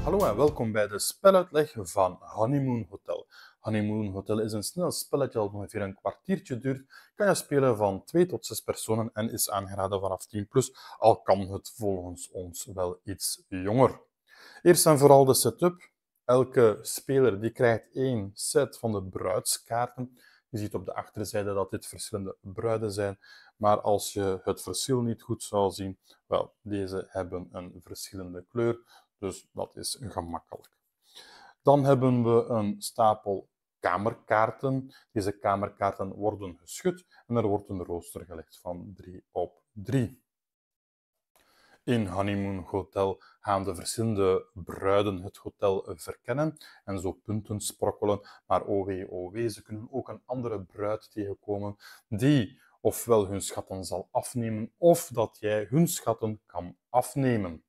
Hallo en welkom bij de speluitleg van Honeymoon Hotel. Honeymoon Hotel is een snel spelletje dat ongeveer een kwartiertje duurt. Kan je spelen van 2 tot 6 personen en is aangeraden vanaf 10+, al kan het volgens ons wel iets jonger. Eerst en vooral de setup. Elke speler die krijgt 1 set van de bruidskaarten. Je ziet op de achterzijde dat dit verschillende bruiden zijn. Maar als je het verschil niet goed zou zien, wel, deze hebben een verschillende kleur. Dus dat is gemakkelijk. Dan hebben we een stapel kamerkaarten. Deze kamerkaarten worden geschud en er wordt een rooster gelegd van 3 op 3. In Honeymoon Hotel gaan de verschillende bruiden het hotel verkennen en zo punten sprokkelen. Maar oh wee, ze kunnen ook een andere bruid tegenkomen die ofwel hun schatten zal afnemen of dat jij hun schatten kan afnemen.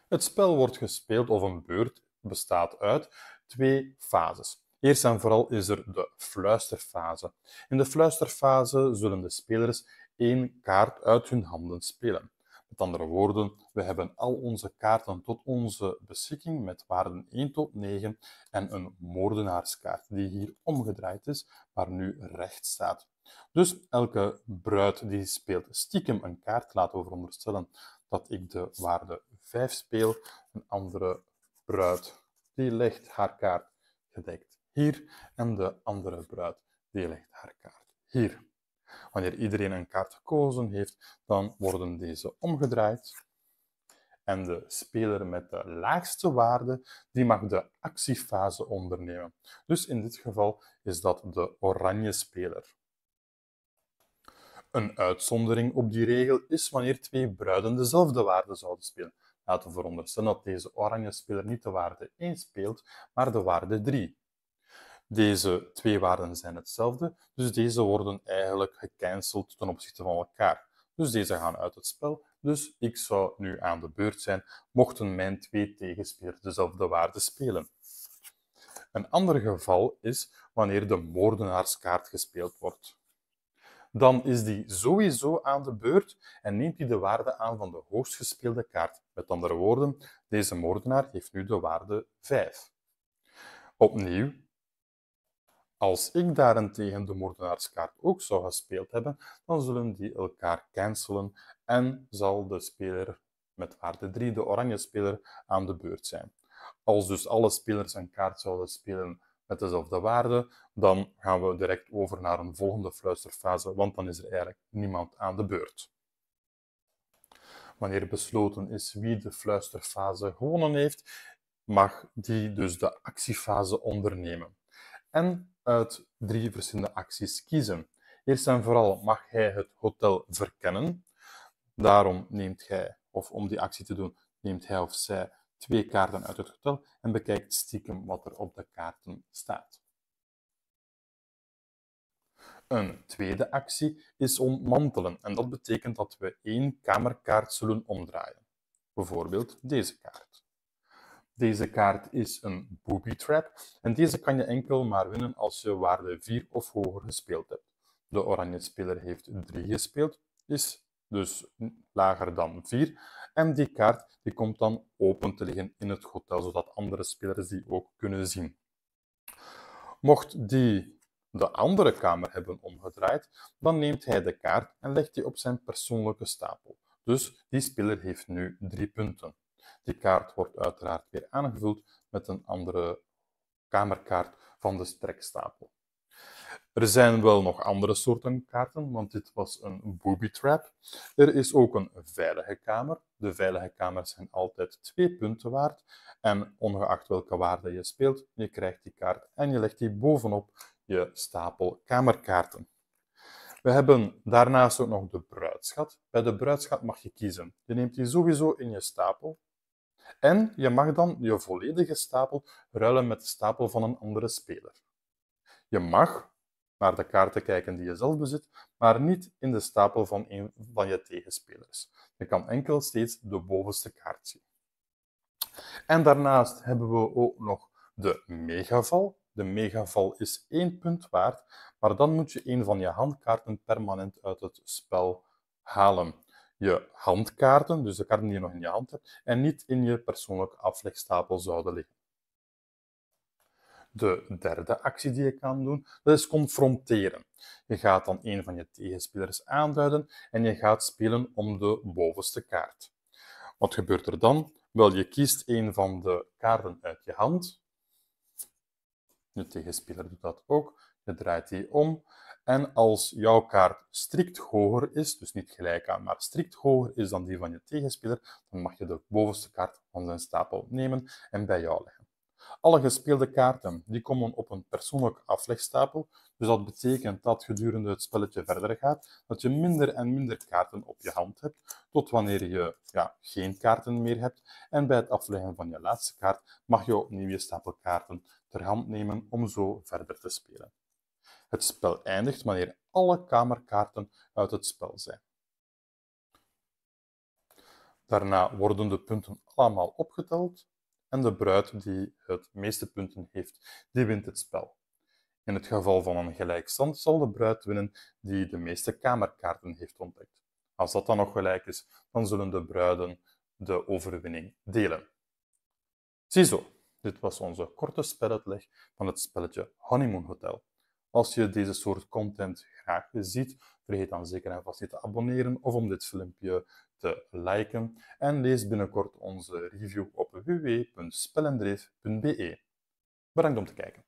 Het spel wordt gespeeld, of een beurt bestaat uit 2 fases. Eerst en vooral is er de fluisterfase. In de fluisterfase zullen de spelers 1 kaart uit hun handen spelen. Met andere woorden, we hebben al onze kaarten tot onze beschikking met waarden 1 tot 9 en een moordenaarskaart die hier omgedraaid is, maar nu recht staat. Dus elke bruid die speelt stiekem een kaart, laten we veronderstellen dat ik de waarde 5 speel. Een andere bruid die legt haar kaart gedekt hier en de andere bruid die legt haar kaart hier. Wanneer iedereen een kaart gekozen heeft, dan worden deze omgedraaid. En de speler met de laagste waarde die mag de actiefase ondernemen. Dus in dit geval is dat de oranje speler. Een uitzondering op die regel is wanneer 2 bruiden dezelfde waarde zouden spelen. Laten we veronderstellen dat deze oranje speler niet de waarde 1 speelt, maar de waarde 3. Deze 2 waarden zijn hetzelfde, dus deze worden eigenlijk gecanceld ten opzichte van elkaar. Dus deze gaan uit het spel, dus ik zou nu aan de beurt zijn, mochten mijn 2 tegenspelers dezelfde waarde spelen. Een ander geval is wanneer de moordenaarskaart gespeeld wordt. Dan is die sowieso aan de beurt en neemt hij de waarde aan van de hoogst gespeelde kaart. Met andere woorden, deze moordenaar heeft nu de waarde 5. Opnieuw, als ik daarentegen de moordenaarskaart ook zou gespeeld hebben, dan zullen die elkaar cancelen en zal de speler met waarde 3, de oranje speler, aan de beurt zijn. Als dus alle spelers een kaart zouden spelen met dezelfde waarde, dan gaan we direct over naar een volgende fluisterfase, want dan is er eigenlijk niemand aan de beurt. Wanneer besloten is wie de fluisterfase gewonnen heeft, mag die dus de actiefase ondernemen. En uit 3 verschillende acties kiezen. Eerst en vooral mag hij het hotel verkennen. Daarom neemt hij, of om die actie te doen, neemt hij of zij 2 kaarten uit het hotel en bekijkt stiekem wat er op de kaarten staat. Een tweede actie is ontmantelen en dat betekent dat we 1 kamerkaart zullen omdraaien. Bijvoorbeeld deze kaart. Deze kaart is een booby trap en deze kan je enkel maar winnen als je waarde 4 of hoger gespeeld hebt. De oranje speler heeft 3 gespeeld, is dus lager dan 4 en die kaart die komt dan open te liggen in het hotel, zodat andere spelers die ook kunnen zien. Mocht die de andere kamer hebben omgedraaid, dan neemt hij de kaart en legt die op zijn persoonlijke stapel. Dus die speler heeft nu 3 punten. Die kaart wordt uiteraard weer aangevuld met een andere kamerkaart van de strekstapel. Er zijn wel nog andere soorten kaarten, want dit was een booby trap. Er is ook een veilige kamer. De veilige kamers zijn altijd 2 punten waard. En ongeacht welke waarde je speelt, je krijgt die kaart en je legt die bovenop je stapel kamerkaarten. We hebben daarnaast ook nog de bruidschat. Bij de bruidschat mag je kiezen. Je neemt die sowieso in je stapel. En je mag dan je volledige stapel ruilen met de stapel van een andere speler. Je mag naar de kaarten kijken die je zelf bezit, maar niet in de stapel van een van je tegenspelers. Je kan enkel steeds de bovenste kaart zien. En daarnaast hebben we ook nog de megaval. De megaval is 1 punt waard, maar dan moet je een van je handkaarten permanent uit het spel halen. je handkaarten, dus de kaarten die je nog in je hand hebt, en niet in je persoonlijke aflegstapel zouden liggen. De derde actie die je kan doen, dat is confronteren. Je gaat dan een van je tegenspelers aanduiden en je gaat spelen om de bovenste kaart. Wat gebeurt er dan? Wel, je kiest een van de kaarten uit je hand. De tegenspeler doet dat ook. Je draait die om. En als jouw kaart strikt hoger is, dus niet gelijk aan, maar strikt hoger is dan die van je tegenspeler, dan mag je de bovenste kaart van zijn stapel nemen en bij jou leggen. Alle gespeelde kaarten die komen op een persoonlijke aflegstapel, dus dat betekent dat gedurende het spelletje verder gaat, dat je minder en minder kaarten op je hand hebt, tot wanneer je geen kaarten meer hebt. En bij het afleggen van je laatste kaart mag je opnieuw je stapel kaarten ter hand nemen om zo verder te spelen. Het spel eindigt wanneer alle kamerkaarten uit het spel zijn. Daarna worden de punten allemaal opgeteld en de bruid die het meeste punten heeft, die wint het spel. In het geval van een gelijkstand zal de bruid winnen die de meeste kamerkaarten heeft ontdekt. Als dat dan nog gelijk is, dan zullen de bruiden de overwinning delen. Ziezo, dit was onze korte speluitleg van het spelletje Honeymoon Hotel. Als je deze soort content graag ziet, vergeet dan zeker en vast niet te abonneren of om dit filmpje te liken. En lees binnenkort onze review op www.spelendreef.be. Bedankt om te kijken.